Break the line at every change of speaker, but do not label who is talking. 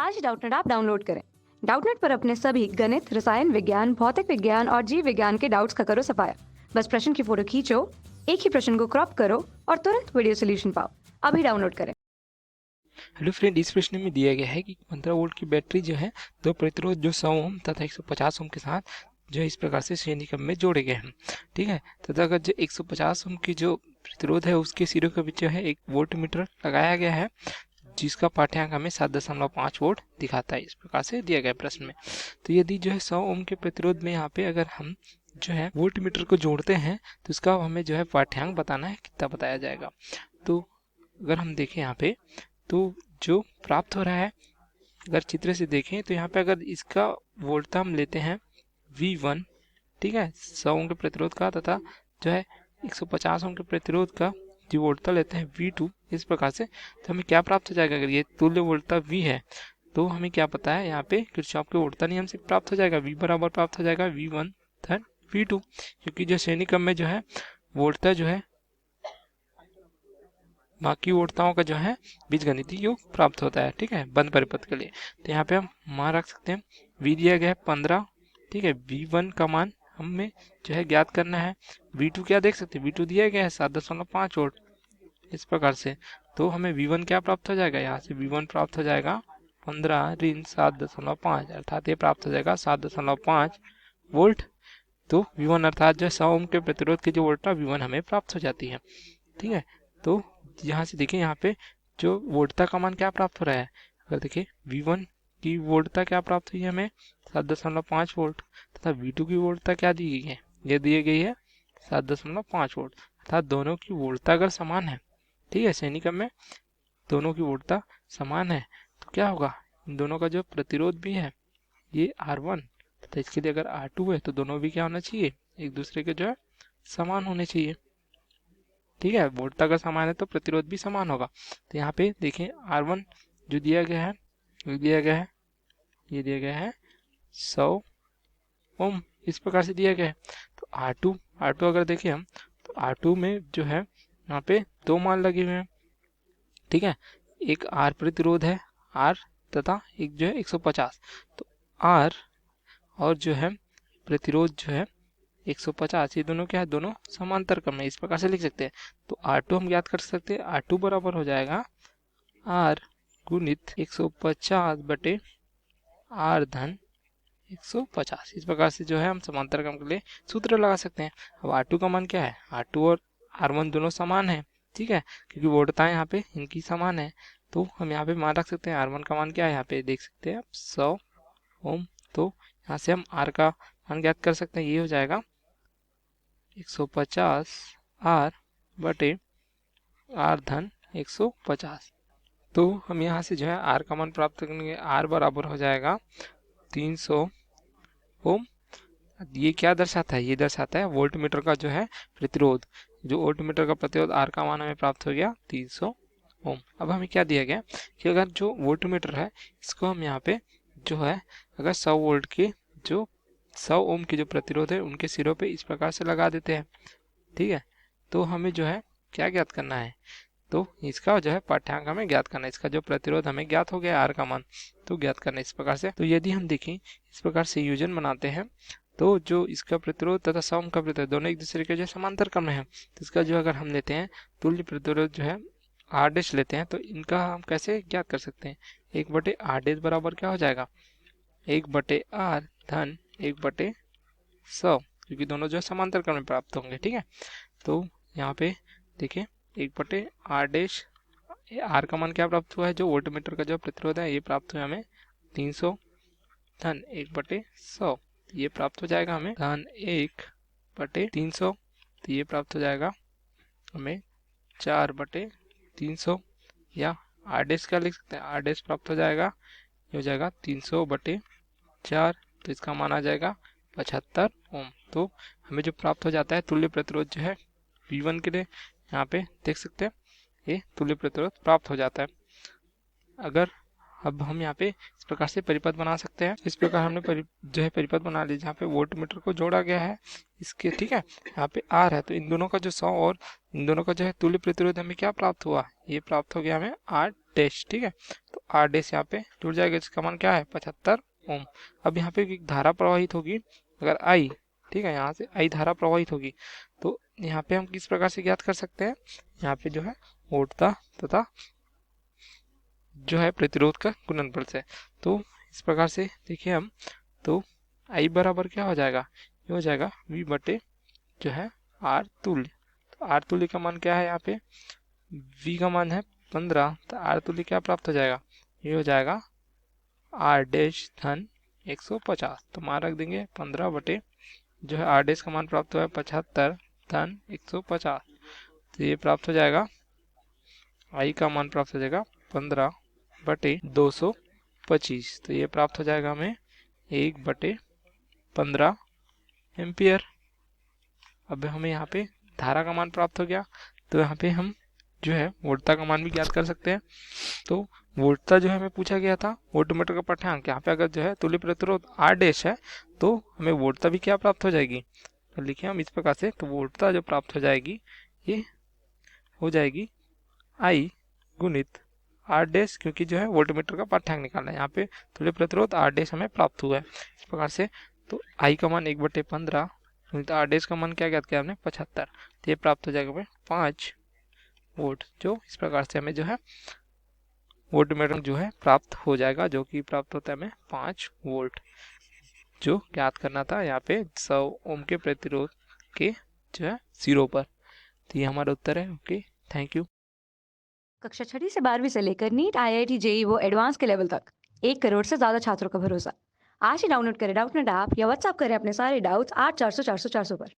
आज Doubtnut app download करें। Doubtnut पर अपने सभी गणित, रसायन विज्ञान, भौतिक विज्ञान और जीव विज्ञान के डाउट्स का करो सफाया। बस प्रश्न की फोटो खींचो, एक ही प्रश्न को क्रॉप करो और तुरंत वीडियो सोल्यूशन पाओ। अभी डाउनलोड करें।
हेलो फ्रेंड, इस प्रश्न में दिया गया है कि 15 वोल्ट की बैटरी जो है दो प्रतिरोध जो 100 ओम तथा 150 ओम के साथ जो है इस प्रकार से श्रेणी क्रम में जोड़े गए हैं। ठीक है, तथा अगर जो 150 ओम की जो प्रतिरोध है उसके सिरों के बीच जो है एक वोल्ट मीटर लगाया गया है जिसका पाठ्यांक हमें 7.5 वोल्ट दिखाता है। इस प्रकार से दिया गया प्रश्न में। तो यदि जो है 100 ओम के प्रतिरोध में यहाँ पे अगर हम जो है वोल्ट मीटर को जोड़ते हैं तो इसका हमें जो है पाठ्यांक बताना है, कितना बताया जाएगा। तो अगर हम देखें यहाँ पे तो जो प्राप्त हो रहा है, अगर चित्र से देखें तो यहाँ पे अगर इसका वोल्टता हम लेते हैं V1, ठीक है, 100 ओम के प्रतिरोध का, तथा जो है 150 ओम के प्रतिरोध का जो वोल्टता लेते हैं V2, इस प्रकार से तो हमें क्या प्राप्त हो जाएगा। अगर ये तुल्य वोल्टता V है तो हमें क्या पता है, यहाँ पे किरचॉफ के वोल्टता नियम से प्राप्त हो जाएगा, V बराबर प्राप्त हो जाएगा V1 धन V2, क्योंकि जो श्रेणी क्रम में जो है वोल्टता जो है बाकी वोल्टताओं का जो है बीजगणितीय योग प्राप्त होता है। ठीक है, बंद परिपथ के लिए। तो यहाँ पे हम मान रख सकते हैं, V दिया गया है 15, ठीक है, V1 का मान हमें जो है ज्ञात करना है। V2 क्या देख सकते हैं, V2 दिया गया है 7.5 वोल्ट, इस प्रकार से। तो हमें V1 क्या प्राप्त हो जाएगा, यहाँ से V1 प्राप्त हो जाएगा 15 ऋण 7.5, अर्थात ये प्राप्त हो जाएगा 7.5 वोल्ट। तो V1 अर्थात जो 100 ओम के प्रतिरोध की जो वोल्टता V1 हमें प्राप्त हो जाती है। ठीक है, तो यहाँ से देखिए, यहाँ पे जो वोल्टता का मान क्या प्राप्त हो रहा है, अगर देखिए V1 की वोल्टता क्या प्राप्त हुई है हमें 7.5 वोल्ट, तथा V2 की वोल्टता क्या दी गई है, ये दी गई है 7.5 वोल्ट, अर्थात दोनों की वोल्टता अगर समान है, ठीक है, श्रेणी क्रम में दोनों की वोल्टता समान है, तो क्या होगा, इन दोनों का जो प्रतिरोध भी है ये R1 तथा इसके लिए अगर R2 है तो दोनों भी क्या होना चाहिए, एक दूसरे के जो है समान होने चाहिए। ठीक है, वोल्टता अगर समान है तो प्रतिरोध भी समान होगा। तो यहाँ पे देखें R1 जो दिया गया है, ये दिया गया है 100 ओम, इस प्रकार से दिया गया है। तो R2 अगर देखें हम तो R2 में जो है यहाँ पे दो मान लगे हुए हैं। ठीक है, एक R प्रतिरोध है R, तथा एक जो है 150। तो R और जो है प्रतिरोध जो है 150, ये दोनों क्या है, दोनों समांतर क्रम में, इस प्रकार से लिख सकते हैं। तो R2 हम ज्ञात कर सकते हैं, R2 बराबर हो जाएगा R गुणित 150 बटे R धन 150। इस प्रकार से जो है हम समांतर क्रम के लिए सूत्र लगा सकते हैं। अब R2 का मान क्या है, R2 और R1 दोनों समान है, ठीक है, क्योंकि वोल्टताएं यहाँ पे इनकी समान है। तो हम यहाँ पे मान रख सकते हैं, R1 का मान क्या है, यहाँ पे देख सकते हैं आप 100 ओम। तो यहाँ से हम R का मान ज्ञात कर सकते हैं, ये हो जाएगा 150 R बटे R धन 150। तो हम यहाँ से जो है R का मान प्राप्त करेंगे, R बराबर हो जाएगा 300 ओम। ये क्या दर्शाता है, ये दर्शाता है वोल्ट मीटर का जो है प्रतिरोध, जो वोल्ट मीटर का प्रतिरोध R का मान हमें प्राप्त हो गया 300 ओम। अब हमें क्या दिया गया कि अगर जो वोल्ट मीटर है इसको हम यहाँ पे जो है अगर 100 वोल्ट के जो 100 ओम की जो प्रतिरोध है उनके सिरों पे इस प्रकार से लगा देते हैं। ठीक है, तो हमें जो है क्या ज्ञात करना है, तो इसका जो है पाठ्यांक हमें ज्ञात करना है। इसका जो प्रतिरोध हमें ज्ञात हो गया R का मान, तो ज्ञात करना है इस प्रकार से। तो यदि हम देखें इस प्रकार से संयोजन बनाते हैं तो जो इसका प्रतिरोध तथा 100 ओम का प्रतिरोध दोनों एक दूसरे के जो समांतर क्रम में है, तो इसका जो अगर हम लेते हैं तुल्य प्रतिरोध जो है R डैश लेते हैं, तो इनका हम कैसे ज्ञात कर सकते हैं, 1 बटे R डैश बराबर क्या हो जाएगा, 1 बटे R धन 1 बटे 100, क्योंकि दोनों जो समांतर क्रम में प्राप्त होंगे। ठीक है, तो यहाँ पे देखिए 1 बटे R डैश, R का मान क्या प्राप्त हुआ है, जो वोल्ट मीटर का जो प्रतिरोध है ये प्राप्त हुआ हमें 300 धन 1 बटे 100, ये प्राप्त हो जाएगा हमें धन 1 बटे 300, तो ये प्राप्त हो जाएगा हमें 4 बटे 300, या R डैश क्या लिख सकते हैं, R डैश प्राप्त हो जाएगा, ये हो जाएगा 300 बटे 4, तो इसका मान आ जाएगा 75 ओम। तो हमें जो प्राप्त हो जाता है तुल्य प्रतिरोध जो है V1 के लिए, यहाँ पे देख सकते हैं ये तुल्य प्रतिरोध प्राप्त हो जाता है। अगर अब हम यहाँ पे इस प्रकार से परिपथ बना सकते हैं, इस प्रकार हमने जो है परिपथ बना ली जहाँ पे वोल्ट मीटर को जोड़ा गया है इसके। ठीक है, यहाँ पे R है, तो इन दोनों का जो 100 और इन दोनों का जो है तुल्य प्रतिरोध हमें क्या प्राप्त हुआ, ये प्राप्त हो गया हमें डैश, ठीक है। तो आर डैश यहाँ पे जुड़ जाएगा, इसका मान क्या है 75 ओम। अब यहाँ पे एक धारा प्रवाहित होगी, अगर आई, ठीक है, यहाँ से आई धारा प्रवाहित होगी, तो यहाँ पे हम किस प्रकार से ज्ञात कर सकते हैं, यहाँ पे जो है वोल्टता तथा जो है प्रतिरोध का गुणनफल से। तो इस प्रकार से देखिए हम, तो आई बराबर क्या हो जाएगा, ये हो जाएगा V बटे जो है आर तुल्य। तो आर तुल्य का मान क्या है, यहाँ पे V का मान है 15, तो आर तुल्य क्या प्राप्त हो जाएगा, ये हो जाएगा आर डैश धन 150। तो मान रख देंगे 15 बटे जो है आर डैश का मान प्राप्त हुआ है 75 धन 150। तो ये प्राप्त हो जाएगा, आई का मान प्राप्त हो जाएगा 15 बटे 225। तो ये प्राप्त हो जाएगा हमें 1 बटे 15 एम्पियर। अब हमें यहाँ पे धारा का मान प्राप्त हो गया, तो यहाँ पे हम जो है वोल्टता का मान भी ज्ञात कर सकते हैं। तो वोल्टता जो है हमें पूछा गया था वोल्टमीटर का पाठ्यांक, यहाँ पे अगर जो है तुल्य प्रतिरोध आर डैश है तो हमें वोल्टता भी क्या प्राप्त हो जाएगी, तो लिखिए हम इस प्रकार से, तो वोल्टता जो प्राप्त हो जाएगी ये हो जाएगी आई गुणित आर डैश, क्योंकि जो है वोल्टमीटर का पाठ्यांक निकालना है, यहाँ पे तुल्य प्रतिरोध आर डैश हमें प्राप्त हुआ है इस प्रकार से। तो आई का मान 1/15 गुणित आर डैश का मान क्या ज्ञात किया हमने 75, तो ये प्राप्त हो जाएगा हमें 5 वोल्ट, जो इस प्रकार से हमें जो है वोल्टमीटर जो है प्राप्त हो जाएगा, जो कि प्राप्त होता है हमें 5 वोल्ट, जो ज्ञात करना था यहाँ पे 100 ओम के प्रतिरोध के जो है सिरों पर। तो ये हमारा उत्तर है। Okay, thank you.
कक्षा 6वीं से 12वीं से लेकर नीट, IIT, JEE वो एडवांस के लेवल तक 1 करोड़ से ज्यादा छात्रों का भरोसा। आज ही डाउनलोड करें डाउटनेट ऐप या व्हाट्सएप करें अपने सारे डाउट्स 8400 400 400 पर।